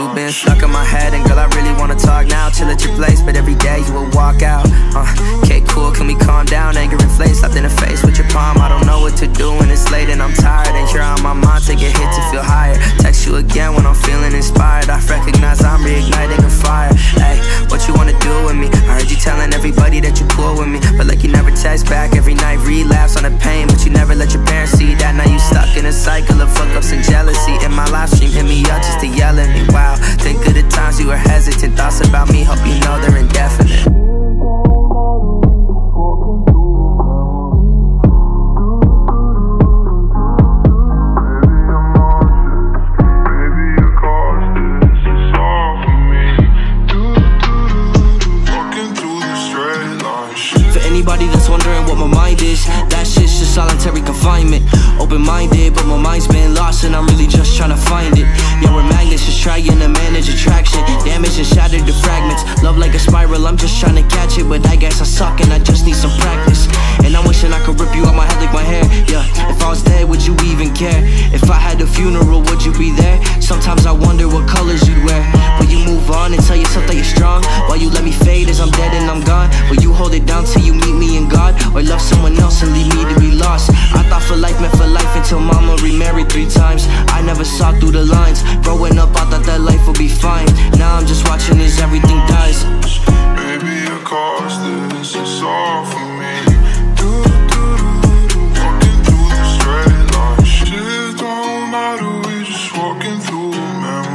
you've been stuck in my head. And girl, I really wanna talk now. Chill at your place, but every day you will walk out. Okay, cool, can we calm down? Anger inflates, slapped in the face with your palm. I don't know what to do when it's late and I'm tired. And you're on my mind, take a hit to feel higher. Text you again when I'm feeling inspired. I recognize I'm reigniting a fire. Hey, what you wanna do with me? I heard you telling everybody that you're cool with me, but like you never text back every night. Relapse on the pain, but you never let your parents see that. Now you stuck in a cycle of fuck-ups and jealousy. In my live stream, hit me up just to yell at me. Wow, think of the times you were hesitant. Thoughts about me, hope you know they're indefinite. Anybody that's wondering what my mind is, that shit's just solitary confinement. Open-minded, but my mind's been lost and I'm really just trying to find it. Yeah, we're magnets, just trying to manage attraction. Damage and shattered to fragments. Love like a spiral, I'm just trying to catch it, but I guess I suck and I just need some practice. And I'm wishing I could rip you out my head like my hair. Yeah, if I was dead, would you even care? If I had a funeral, would you be there? Sometimes I wonder what colors you'd wear. Will you move on and tell yourself that you're strong? While you let me fade as I'm dead and I'm gone? Will you hold it down till you meet me in God? Or love someone else and leave me to be lost? I thought for life meant for life until mama remarried 3 times. I never saw through the lines. Growing up, I thought that life would be fine. Now I'm just watching as everything dies. Maybe it cost this, it's all for me. Walking through the straight line. Shit don't matter, we just walking through memories.